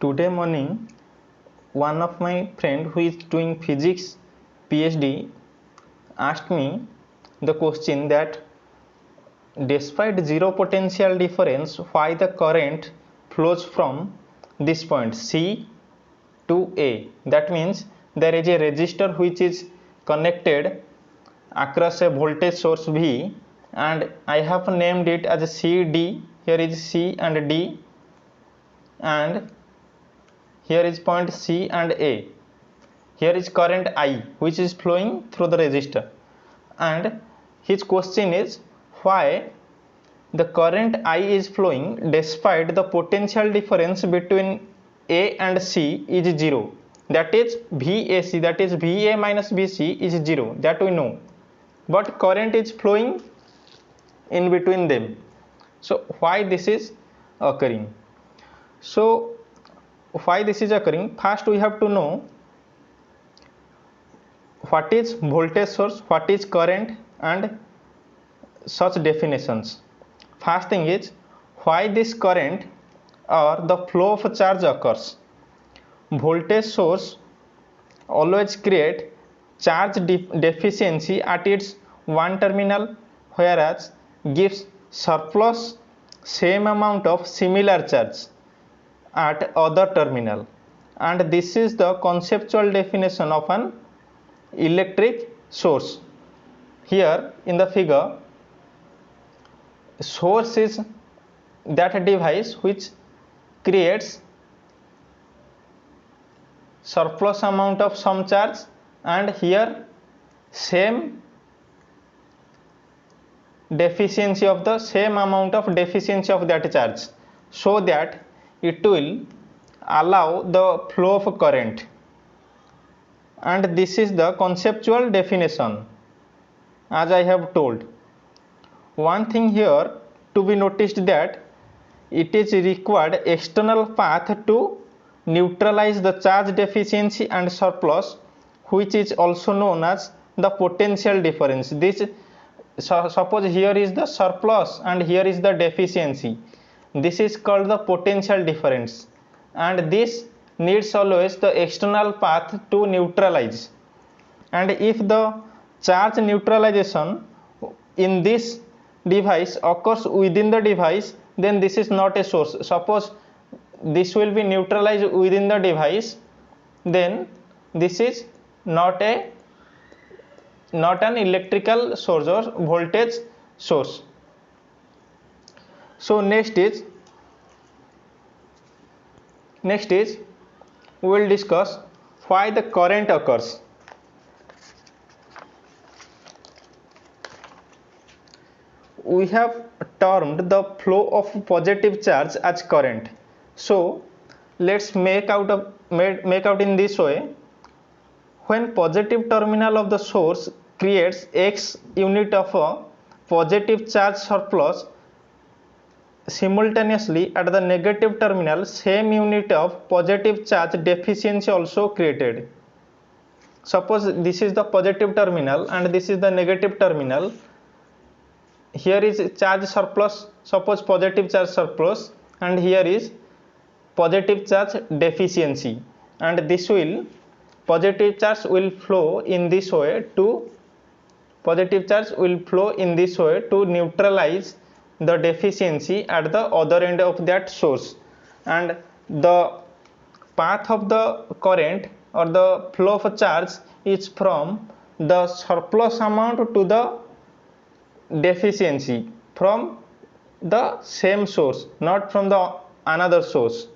Today morning, one of my friend who is doing physics PhD asked me the question that despite zero potential difference, why the current flows from this point C to A. That means there is a resistor which is connected across a voltage source V, and I have named it as CD. Here is C and D, and here is point C and A. Here is current I which is flowing through the resistor, and his question is why the current I is flowing despite the potential difference between A and C is 0. That is VAC, that is VA minus VC is 0, that we know, but current is flowing in between them. So why this is occurring? So why this is occurring? First we have to know what is voltage source, what is current, and such definitions. First thing is why this current or the flow of charge occurs. Voltage source always create charge deficiency at its one terminal, whereas gives surplus same amount of similar charge at other terminal, and this is the conceptual definition of an electric source. Here in the figure, source is that device which creates surplus amount of some charge, and here same deficiency of the same amount of deficiency of that charge, so that it will allow the flow of current, and this is the conceptual definition as I have told. One thing here to be noticed that it is required external path to neutralize the charge deficiency and surplus, which is also known as the potential difference. This suppose here is the surplus and here is the deficiency. This is called the potential difference, and this needs always the external path to neutralize. And if the charge neutralization in this device occurs within the device, then this is not a source. Suppose this will be neutralized within the device, then this is not an electrical source or voltage source. So next is we will discuss why the current occurs. We have termed the flow of positive charge as current. So let's make out in this way. When positive terminal of the source creates x unit of a positive charge surplus, simultaneously at the negative terminal same unit of positive charge deficiency also created. Suppose this is the positive terminal and this is the negative terminal. Here is charge surplus, suppose positive charge surplus, and here is positive charge deficiency, and this will positive charge will flow in this way to neutralize the deficiency at the other end of that source, and the path of the current or the flow of charge is from the surplus amount to the deficiency from the same source, not from the another source.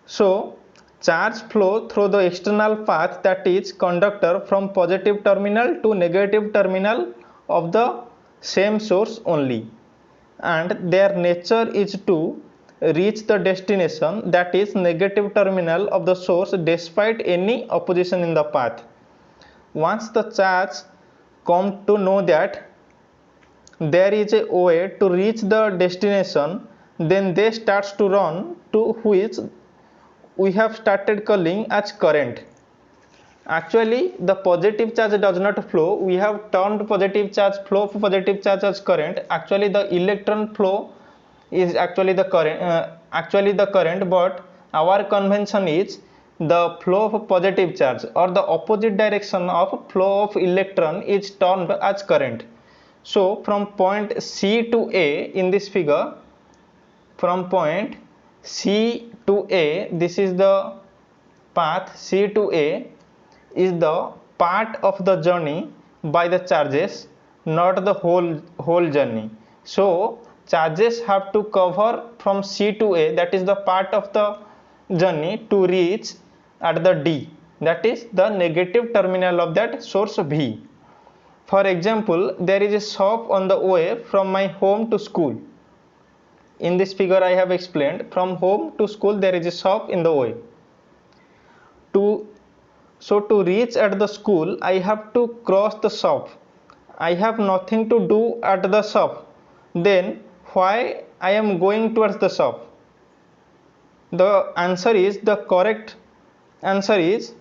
So charge flow through the external path, that is conductor, from positive terminal to negative terminal of the same source only, and their nature is to reach the destination, that is negative terminal of the source, despite any opposition in the path. Once the charge come to know that there is a way to reach the destination, then they starts to run, to which we have started calling as current. Actually the positive charge does not flow, we have termed positive charge flow of positive charge as current. Actually the electron flow is actually the current, actually the current, but our convention is the flow of positive charge or the opposite direction of flow of electron is termed as current. So from point C to A in this figure, from point C to A, this is the path C to A is the part of the journey by the charges, not the whole journey. So charges have to cover from C to A, that is the part of the journey, to reach at the D, that is the negative terminal of that source V. For example, there is a shop on the way from my home to school. In this figure I have explained, from home to school there is a shop in the way. So to reach at the school I have to cross the shop. I have nothing to do at the shop. Then why I am going towards the shop? The answer is, the correct answer is,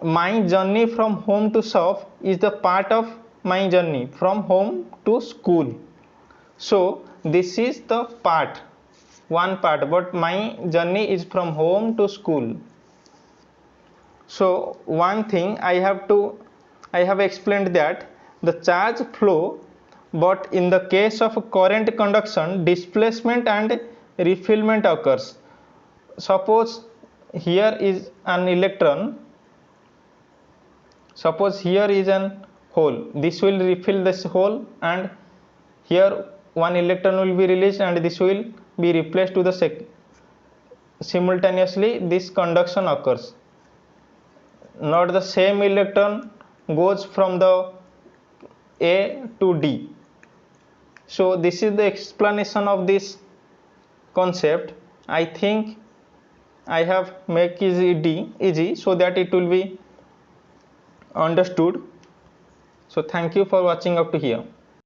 my journey from home to shop is the part of my journey from home to school. So this is the part, one part, but my journey is from home to school. So one thing I have explained that the charge flow, but in the case of current conduction, displacement and refillment occurs. Suppose here is an electron, suppose here is an hole, this will refill this hole, and here one electron will be released and this will be replaced to the simultaneously this conduction occurs. Not the same electron goes from the A to D. So this is the explanation of this concept. I think I have make it easy so that it will be understood. So thank you for watching up to here.